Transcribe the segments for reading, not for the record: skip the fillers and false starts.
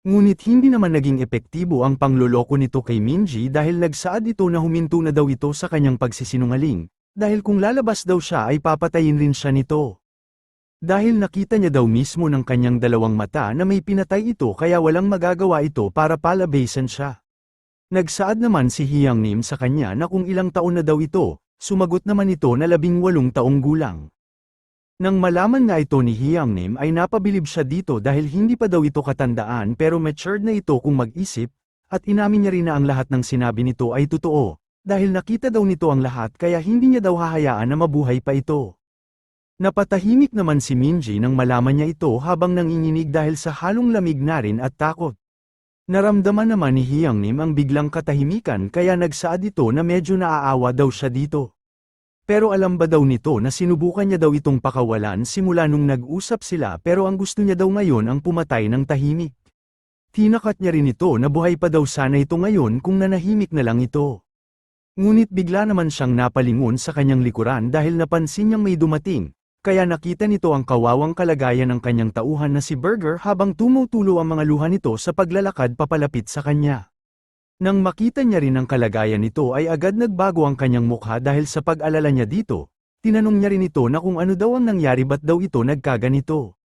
Ngunit hindi naman naging epektibo ang pangloloko nito kay Minji dahil nagsaad ito na huminto na daw ito sa kanyang pagsisinungaling, dahil kung lalabas daw siya ay papatayin rin siya nito. Dahil nakita niya daw mismo ng kanyang dalawang mata na may pinatay ito kaya walang magagawa ito para palabasin siya. Nagsaad naman si Hyang Nim sa kanya na kung ilang taon na daw ito, sumagot naman ito na 18 taong gulang. Nang malaman nga ito ni Hyang Nim ay napabilib siya dito dahil hindi pa daw ito katandaan pero matured na ito kung mag-isip, at inamin niya rin na ang lahat ng sinabi nito ay totoo, dahil nakita daw nito ang lahat kaya hindi niya daw hahayaan na mabuhay pa ito. Napatahimik naman si Minji nang malaman niya ito habang nanginginig dahil sa halong lamig na rin at takot. Naramdaman naman ni Hyang Nim ang biglang katahimikan kaya nagsaad ito na medyo naaawa daw siya dito. Pero alam ba daw nito na sinubukan niya daw itong pakawalan simula nung nag-usap sila pero ang gusto niya daw ngayon ang pumatay ng tahimik. Tinakat niya rin ito na buhay pa daw sana ito ngayon kung nanahimik na lang ito. Ngunit bigla naman siyang napalingon sa kanyang likuran dahil napansin niyang may dumating. Kaya nakita nito ang kawawang kalagayan ng kanyang tauhan na si Burger habang tumutulo ang mga luha nito sa paglalakad papalapit sa kanya. Nang makita niya rin ang kalagayan nito ay agad nagbago ang kanyang mukha dahil sa pag-alala niya dito. Tinanong niya rin ito na kung ano daw ang nangyari ba't daw ito nagkaganito.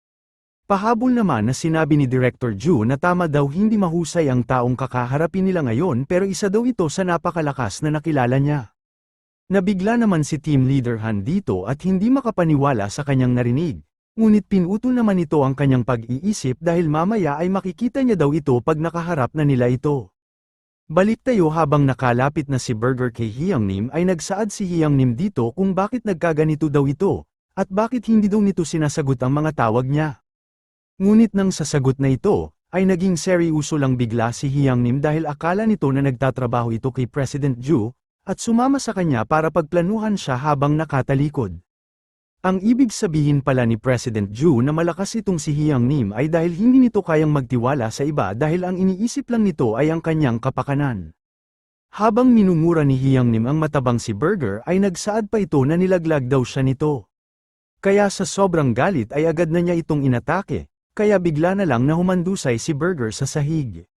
Pahabol naman na sinabi ni Director Ju na tama daw hindi mahusay ang taong kakaharapin nila ngayon pero isa daw ito sa napakalakas na nakilala niya. Nabigla naman si Team Leader Han dito at hindi makapaniwala sa kanyang narinig, ngunit pinutol naman ito ang kanyang pag-iisip dahil mamaya ay makikita niya daw ito pag nakaharap na nila ito. Balik tayo habang nakalapit na si Burger kay Hyang Nim ay nagsaad si Hyang Nim dito kung bakit nagkaganito daw ito, at bakit hindi daw nito sinasagot ang mga tawag niya. Ngunit nang sasagot na ito, ay naging seryoso lang bigla si Hyang Nim dahil akala nito na nagtatrabaho ito kay President Ju, at sumama sa kanya para pagplanuhan siya habang nakatalikod. Ang ibig sabihin pala ni President Ju na malakas itong si Hyang Nim ay dahil hindi nito kayang magtiwala sa iba dahil ang iniisip lang nito ay ang kanyang kapakanan. Habang minumura ni Hyang Nim ang matabang si Burger ay nagsaad pa ito na nilaglag daw siya nito. Kaya sa sobrang galit ay agad na niya itong inatake, kaya bigla na lang na humandusay si Burger sa sahig.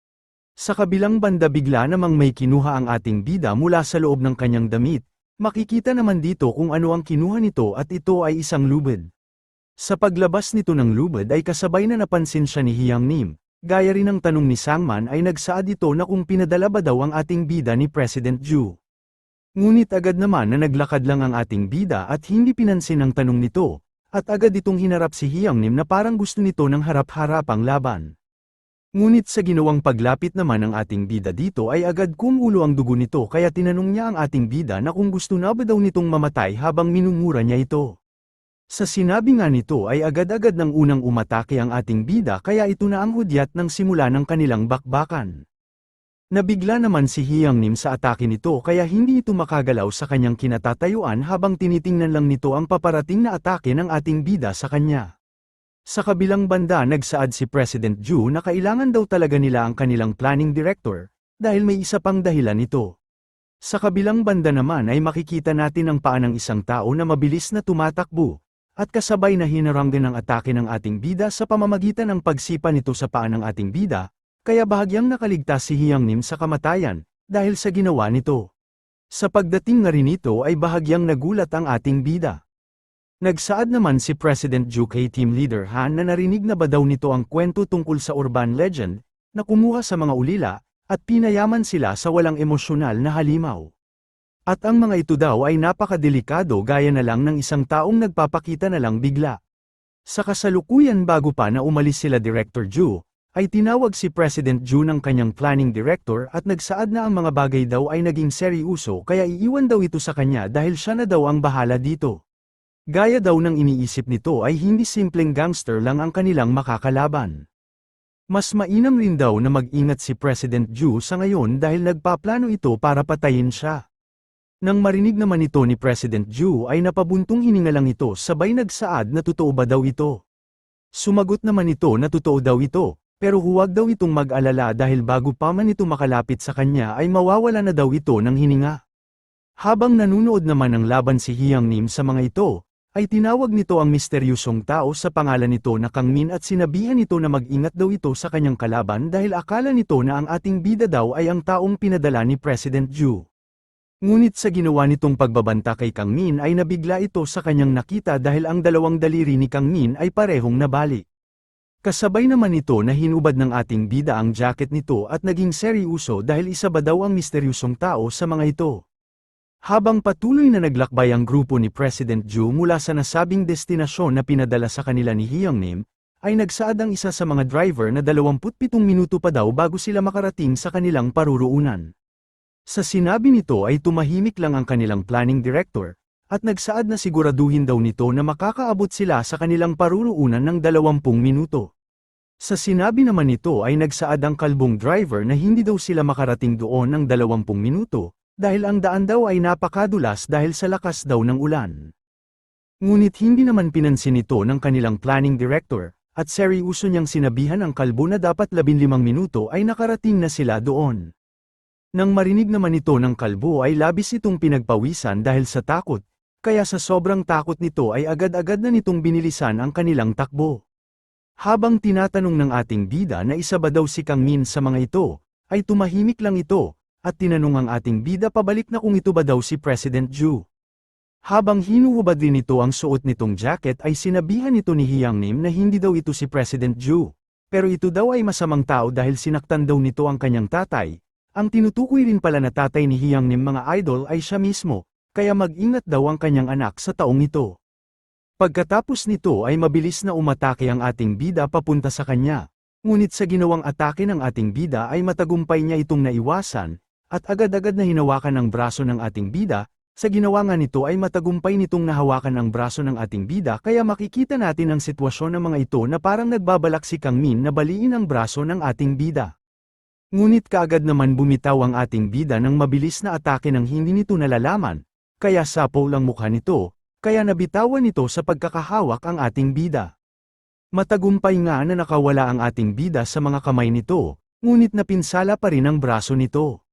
Sa kabilang banda bigla namang may kinuha ang ating bida mula sa loob ng kanyang damit, makikita naman dito kung ano ang kinuha nito at ito ay isang lubid. Sa paglabas nito ng lubid ay kasabay na napansin siya ni Hyang Nim, gaya rin ng tanong ni Sangman ay nagsaad ito na kung pinadala ba daw ang ating bida ni President Ju. Ngunit agad naman na naglakad lang ang ating bida at hindi pinansin ang tanong nito, at agad itong hinarap si Hyang Nim na parang gusto nito ng harap-harapang laban. Ngunit sa ginawang paglapit naman ng ating bida dito ay agad kumulo ang dugo nito kaya tinanong niya ang ating bida na kung gusto na ba daw nitong mamatay habang minumura niya ito. Sa sinabi nga nito ay agad-agad nang unang umatake ang ating bida kaya ito na ang hudyat ng simula ng kanilang bakbakan. Nabigla naman si Hyang Nim sa atake nito kaya hindi ito makagalaw sa kanyang kinatatayuan habang tinitingnan lang nito ang paparating na atake ng ating bida sa kanya. Sa kabilang banda nagsaad si President Ju na kailangan daw talaga nila ang kanilang planning director, dahil may isa pang dahilan nito. Sa kabilang banda naman ay makikita natin ang paa ng isang tao na mabilis na tumatakbo, at kasabay na hinaranggan ng atake ng ating bida sa pamamagitan ng pagsipa nito sa paa ng ating bida, kaya bahagyang nakaligtas si Hyang Nim sa kamatayan, dahil sa ginawa nito. Sa pagdating na rin nito ay bahagyang nagulat ang ating bida. Nagsaad naman si President Ju kay Team Leader Han na narinig na ba daw nito ang kwento tungkol sa urban legend, na kumuha sa mga ulila, at pinayaman sila sa walang emosyonal na halimaw. At ang mga ito daw ay napakadelikado gaya na lang ng isang taong nagpapakita na lang bigla. Sa kasalukuyan bago pa na umalis sila Director Ju, ay tinawag si President Ju ng kanyang planning director at nagsaad na ang mga bagay daw ay naging seryoso kaya iiwan daw ito sa kanya dahil siya na daw ang bahala dito. Gaya daw ng iniisip nito ay hindi simpleng gangster lang ang kanilang makakalaban. Mas mainam rin daw na mag-ingat si President Ju sa ngayon dahil nagpaplano ito para patayin siya. Nang marinig naman ito ni President Ju ay napabuntong hininga lang ito sabay nagsaad na totoo ba daw ito. Sumagot naman ito na totoo daw ito, pero huwag daw itong mag-alala dahil bago pa man ito makalapit sa kanya ay mawawala na daw ito ng hininga. Habang nanunood naman ng laban si Hyang Nim sa mga ito, ay tinawag nito ang misteryosong tao sa pangalan nito na Kang Min at sinabihan nito na mag-ingat daw ito sa kanyang kalaban dahil akala nito na ang ating bida daw ay ang taong pinadala ni President Ju. Ngunit sa ginawa nitong pagbabanta kay Kang Min ay nabigla ito sa kanyang nakita dahil ang dalawang daliri ni Kang Min ay parehong nabali. Kasabay naman ito na hinubad ng ating bida ang jacket nito at naging seryoso dahil isa ba daw ang misteryosong tao sa mga ito. Habang patuloy na naglakbay ang grupo ni President Ju mula sa nasabing destinasyon na pinadala sa kanila ni Hyungnim, ay nagsaad ang isa sa mga driver na 27 minuto pa daw bago sila makarating sa kanilang paruroonan. Sa sinabi nito ay tumahimik lang ang kanilang planning director, at nagsaad na siguraduhin daw nito na makakaabot sila sa kanilang paruroonan ng 20 minuto. Sa sinabi naman nito ay nagsaad ang kalbong driver na hindi daw sila makarating doon ng 20 minuto, dahil ang daan daw ay napakadulas dahil sa lakas daw ng ulan. Ngunit hindi naman pinansin ito ng kanilang planning director, at seryoso niyang sinabihan ang kalbo na dapat 15 minuto ay nakarating na sila doon. Nang marinig naman ito ng kalbo ay labis itong pinagpawisan dahil sa takot, kaya sa sobrang takot nito ay agad-agad na nitong binilisan ang kanilang takbo. Habang tinatanong ng ating bida na isa ba daw si Kang Min sa mga ito, ay tumahimik lang ito, at tinanong ang ating bida pabalik na kung ito ba daw si President Ju. Habang hinuhubad din ito ang suot nitong jacket ay sinabihan nito ni Hyungnim na hindi daw ito si President Ju, pero ito daw ay masamang tao dahil sinaktan daw nito ang kanyang tatay. Ang tinutukoy rin pala na tatay ni Hyungnim mga idol ay siya mismo, kaya mag-ingat daw ang kanyang anak sa taong ito. Pagkatapos nito ay mabilis na umatake ang ating bida papunta sa kanya, ngunit sa ginawang atake ng ating bida ay matagumpay niya itong naiwasan, at agad-agad na hinawakan ang braso ng ating bida. Sa ginawa nga nito ay matagumpay nitong nahawakan ang braso ng ating bida kaya makikita natin ang sitwasyon ng mga ito na parang nagbabalak si Kang Min na baliin ang braso ng ating bida. Ngunit kaagad naman bumitaw ang ating bida ng mabilis na atake ng hindi nito nalalaman, kaya sapaw lang mukha nito, kaya nabitawan nito sa pagkakahawak ang ating bida. Matagumpay nga na nakawala ang ating bida sa mga kamay nito, ngunit napinsala pa rin ang braso nito.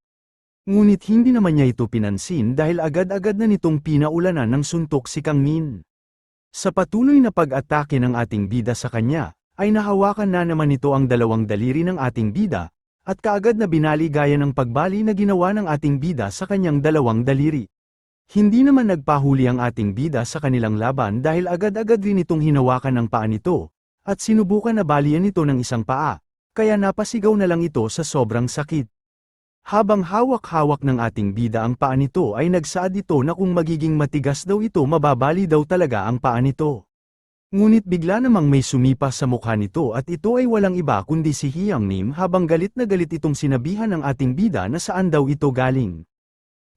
Ngunit hindi naman niya ito pinansin dahil agad-agad na nitong pinaulanan ng suntok si Kang Min. Sa patuloy na pag-atake ng ating bida sa kanya, ay nahawakan na naman ito ang dalawang daliri ng ating bida, at kaagad na binali gaya ng pagbali na ginawa ng ating bida sa kanyang dalawang daliri. Hindi naman nagpahuli ang ating bida sa kanilang laban dahil agad-agad rin itong hinawakan ng paa nito, at sinubukan na balian ito ng isang paa, kaya napasigaw na lang ito sa sobrang sakit. Habang hawak-hawak ng ating bida ang paa nito ay nagsaad ito na kung magiging matigas daw ito mababali daw talaga ang paa nito. Ngunit bigla namang may sumipa sa mukha nito at ito ay walang iba kundi si Hyungnim habang galit na galit itong sinabihan ng ating bida na saan daw ito galing.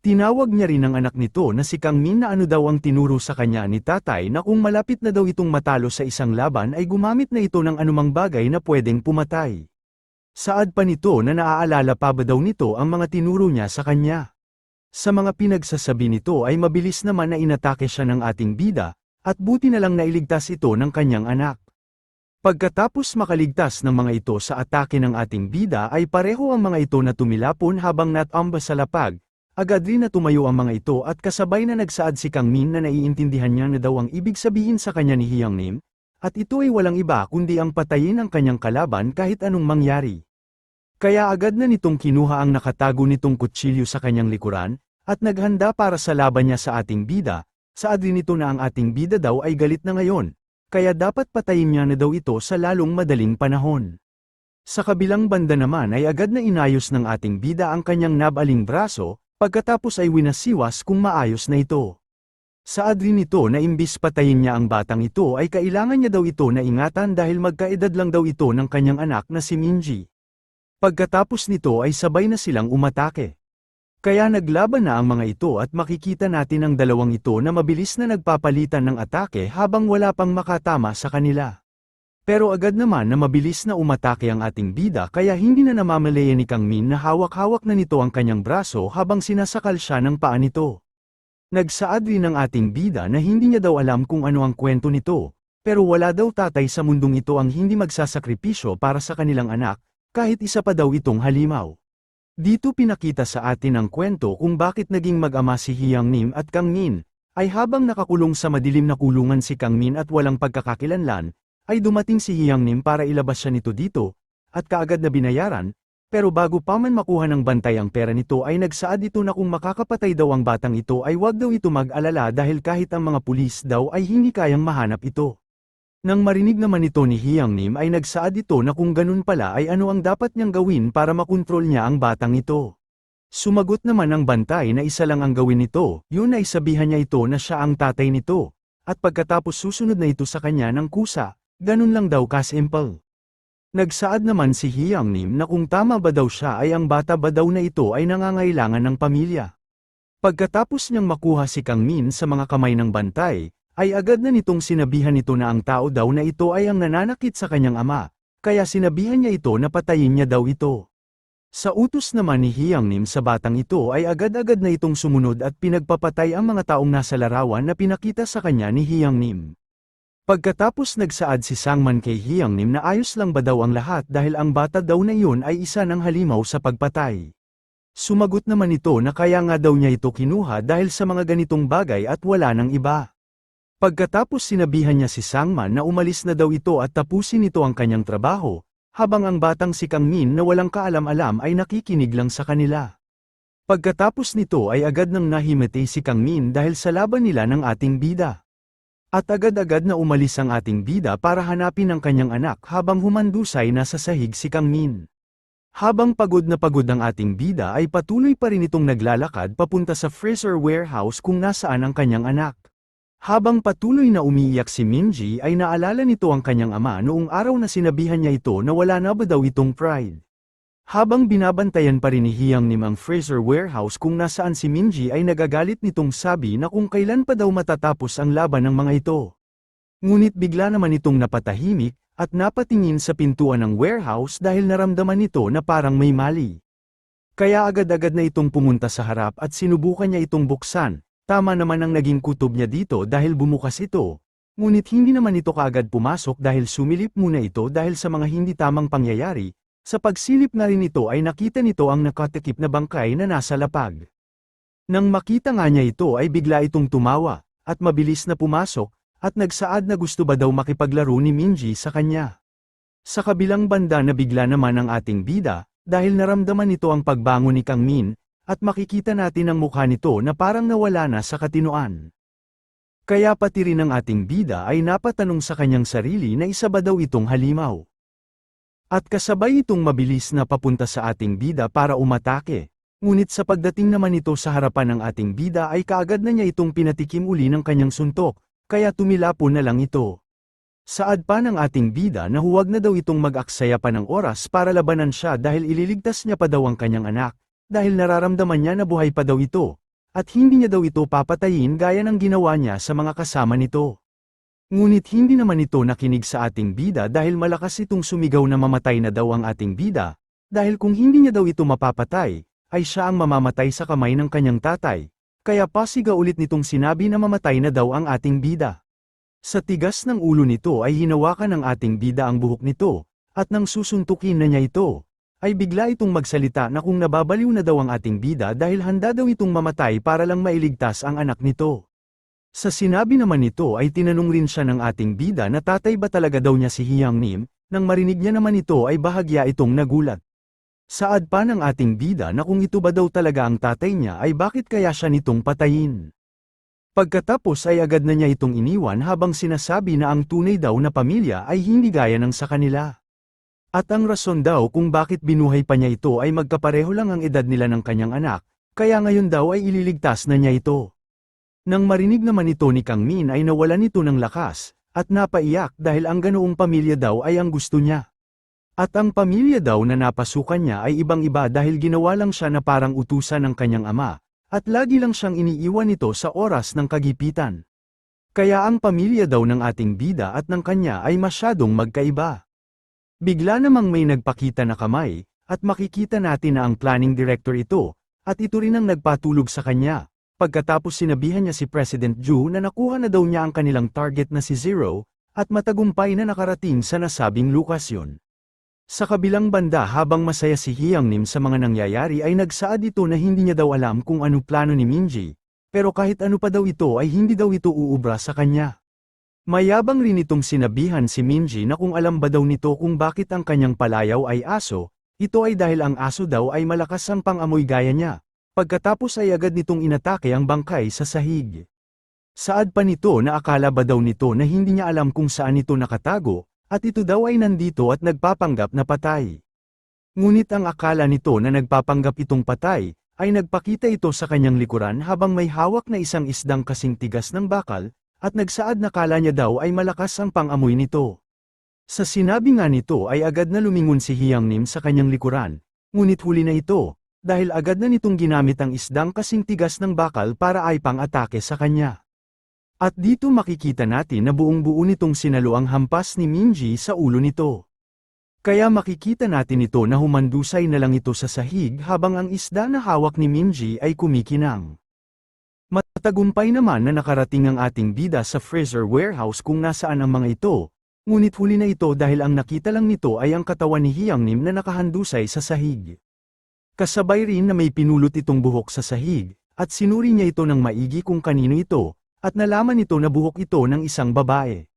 Tinawag niya rin ang anak nito na si Kang Min na ano daw ang tinuro sa kanya ni tatay na kung malapit na daw itong matalo sa isang laban ay gumamit na ito ng anumang bagay na pwedeng pumatay. Saad pa nito na naaalala pa ba daw nito ang mga tinuro niya sa kanya. Sa mga pinagsasabi nito ay mabilis naman na inatake siya ng ating bida, at buti na lang nailigtas ito ng kanyang anak. Pagkatapos makaligtas ng mga ito sa atake ng ating bida ay pareho ang mga ito na tumilapon habang natamba sa lapag, agad rin na tumayo ang mga ito at kasabay na nagsaad si Kang Min na naiintindihan niya na daw ang ibig sabihin sa kanya ni Hyungnim, at ito ay walang iba kundi ang patayin ang kanyang kalaban kahit anong mangyari. Kaya agad na nitong kinuha ang nakatago nitong kutsilyo sa kanyang likuran, at naghanda para sa laban niya sa ating bida. Saad rin nito na ang ating bida daw ay galit na ngayon, kaya dapat patayin niya na daw ito sa lalong madaling panahon. Sa kabilang banda naman ay agad na inayos ng ating bida ang kanyang nabaling braso, pagkatapos ay winasiwas kung maayos na ito. Saad rin nito na imbis patayin niya ang batang ito ay kailangan niya daw ito na ingatan dahil magkaedad lang daw ito ng kanyang anak na si Minji. Pagkatapos nito ay sabay na silang umatake. Kaya naglaban na ang mga ito at makikita natin ang dalawang ito na mabilis na nagpapalitan ng atake habang wala pang makatama sa kanila. Pero agad naman na mabilis na umatake ang ating bida kaya hindi na namamalayan ni Kang Min na hawak-hawak na nito ang kanyang braso habang sinasakal siya ng paa nito. Nagsaad rin ng ating bida na hindi niya daw alam kung ano ang kwento nito, pero wala daw tatay sa mundong ito ang hindi magsasakripisyo para sa kanilang anak, kahit isa pa daw itong halimaw. Dito pinakita sa atin ang kwento kung bakit naging mag-ama si Hyungnim at Kang Min, ay habang nakakulong sa madilim na kulungan si Kang Min at walang pagkakakilanlan, ay dumating si Hyang Nim para ilabas siya nito dito, at kaagad na binayaran, pero bago pa man makuha ng bantay ang pera nito ay nagsaad ito na kung makakapatay daw ang batang ito ay wag daw ito mag-alala dahil kahit ang mga pulis daw ay hindi kayang mahanap ito. Nang marinig naman ito ni Hyang Nim ay nagsaad ito na kung ganun pala ay ano ang dapat niyang gawin para makontrol niya ang batang ito. Sumagot naman ang bantay na isa lang ang gawin nito, yun ay sabihan niya ito na siya ang tatay nito, at pagkatapos susunod na ito sa kanya ng kusa, ganun lang daw kasimple. Nagsaad naman si Hyang Nim na kung tama ba daw siya ay ang bata ba daw na ito ay nangangailangan ng pamilya. Pagkatapos niyang makuha si Kang Min sa mga kamay ng bantay, ay agad na nitong sinabihan ito na ang tao daw na ito ay ang nananakit sa kanyang ama, kaya sinabihan niya ito na patayin niya daw ito. Sa utos naman ni Hyang Nim sa batang ito ay agad-agad na itong sumunod at pinagpapatay ang mga taong nasa larawan na pinakita sa kanya ni Hyang Nim. Pagkatapos nagsaad si Sangman kay Hyang Nim na ayos lang ba daw ang lahat dahil ang bata daw na iyon ay isa ng halimaw sa pagpatay. Sumagot naman ito na kaya nga daw niya ito kinuha dahil sa mga ganitong bagay at wala nang iba. Pagkatapos sinabihan niya si Sangman na umalis na daw ito at tapusin ito ang kanyang trabaho, habang ang batang si Kang Min na walang kaalam-alam ay nakikinig lang sa kanila. Pagkatapos nito ay agad nang nahimatay si Kang Min dahil sa laban nila ng ating bida. At agad-agad na umalis ang ating bida para hanapin ang kanyang anak habang humandusay na sa sahig si Kang Min. Habang pagod na pagod ang ating bida ay patuloy pa rin itong naglalakad papunta sa freezer warehouse kung nasaan ang kanyang anak. Habang patuloy na umiiyak si Minji ay naalala nito ang kanyang ama noong araw na sinabihan niya ito na wala na ba daw itong pride. Habang binabantayan pa rin ni Hyang Nim ang freezer warehouse kung nasaan si Minji ay nagagalit nitong sabi na kung kailan pa daw matatapos ang laban ng mga ito. Ngunit bigla naman itong napatahimik at napatingin sa pintuan ng warehouse dahil naramdaman nito na parang may mali. Kaya agad-agad na itong pumunta sa harap at sinubukan niya itong buksan. Tama naman ang naging kutob niya dito dahil bumukas ito, ngunit hindi naman ito kaagad pumasok dahil sumilip muna ito dahil sa mga hindi tamang pangyayari, sa pagsilip na rin ito ay nakita nito ang nakatakip na bangkay na nasa lapag. Nang makita nga niya ito ay bigla itong tumawa, at mabilis na pumasok, at nagsaad na gusto ba daw makipaglaro ni Minji sa kanya. Sa kabilang banda na bigla naman ang ating bida, dahil naramdaman nito ang pagbangon ni Kang Min, at makikita natin ang mukha nito na parang nawala na sa katinoan. Kaya pati rin ang ating bida ay napatanong sa kanyang sarili na isa ba daw itong halimaw. At kasabay itong mabilis na papunta sa ating bida para umatake, ngunit sa pagdating naman ito sa harapan ng ating bida ay kaagad na niya itong pinatikim uli ng kanyang suntok, kaya tumilapon na lang ito. Saad pa ng ating bida na huwag na daw itong mag-aksaya pa ng oras para labanan siya dahil ililigtas niya pa daw ang kanyang anak. Dahil nararamdaman niya na buhay pa daw ito, at hindi niya daw ito papatayin gaya ng ginawa niya sa mga kasama nito. Ngunit hindi naman ito nakinig sa ating bida dahil malakas itong sumigaw na mamatay na daw ang ating bida, dahil kung hindi niya daw ito mapapatay, ay siya ang mamamatay sa kamay ng kanyang tatay, kaya pasiga ulit nitong sinabi na mamatay na daw ang ating bida. Sa tigas ng ulo nito ay hinawakan ng ating bida ang buhok nito, at nang susuntukin na niya ito, ay bigla itong magsalita na kung nababaliw na daw ang ating bida dahil handa daw itong mamatay para lang mailigtas ang anak nito. Sa sinabi naman nito ay tinanong rin siya ng ating bida na tatay ba talaga daw niya si Hyang Nim, nang marinig niya naman ito ay bahagya itong nagulat. Saad pa ng ating bida na kung ito ba daw talaga ang tatay niya ay bakit kaya siya nitong patayin. Pagkatapos ay agad na niya itong iniwan habang sinasabi na ang tunay daw na pamilya ay hindi gaya ng sa kanila. At ang rason daw kung bakit binuhay pa niya ito ay magkapareho lang ang edad nila ng kanyang anak, kaya ngayon daw ay ililigtas na niya ito. Nang marinig naman ito ni Kang Min ay nawalan ito ng lakas, at napaiyak dahil ang ganoong pamilya daw ay ang gusto niya. At ang pamilya daw na napasukan niya ay ibang-iba dahil ginawa lang siya na parang utusan ng kanyang ama, at lagi lang siyang iniiwan nito sa oras ng kagipitan. Kaya ang pamilya daw ng ating bida at ng kanya ay masyadong magkaiba. Bigla namang may nagpakita na kamay, at makikita natin na ang planning director ito, at ito rin ang nagpatulog sa kanya. Pagkatapos sinabihan niya si President Ju na nakuha na daw niya ang kanilang target na si Zero, at matagumpay na nakarating sa nasabing lokasyon. Sa kabilang banda habang masaya si Hyang Nim sa mga nangyayari ay nagsaad ito na hindi niya daw alam kung ano plano ni Minji, Pero kahit ano pa daw ito ay hindi daw ito uubra sa kanya. Mayabang rin itong sinabihan si Minji na kung alam ba daw nito kung bakit ang kanyang palayaw ay aso, ito ay dahil ang aso daw ay malakas ang pang-amoy gaya niya. Pagkatapos ay agad nitong inatake ang bangkay sa sahig. Saad pa nito na akala ba daw nito na hindi niya alam kung saan ito nakatago, at ito daw ay nandito at nagpapanggap na patay. Ngunit ang akala nito na nagpapanggap itong patay, ay nagpakita ito sa kanyang likuran habang may hawak na isang isdang kasing tigas ng bakal, at nagsaad na kala niya daw ay malakas ang pang-amoy nito. Sa sinabi nga nito ay agad na lumingon si Hyangnim sa kanyang likuran, ngunit huli na ito, dahil agad na nitong ginamit ang isdang kasing tigas ng bakal para ay pang-atake sa kanya. At dito makikita natin na buong-buo nitong sinalo ang hampas ni Minji sa ulo nito. Kaya makikita natin ito na humandusay na lang ito sa sahig habang ang isda na hawak ni Minji ay kumikinang. Matagumpay naman na nakarating ang ating bida sa freezer warehouse kung nasaan ang mga ito, ngunit huli na ito dahil ang nakita lang nito ay ang katawan ni Hyangnim na nakahandusay sa sahig. Kasabay rin na may pinulot itong buhok sa sahig, at sinuri niya ito ng maigi kung kanino ito, at nalaman nito na buhok ito ng isang babae.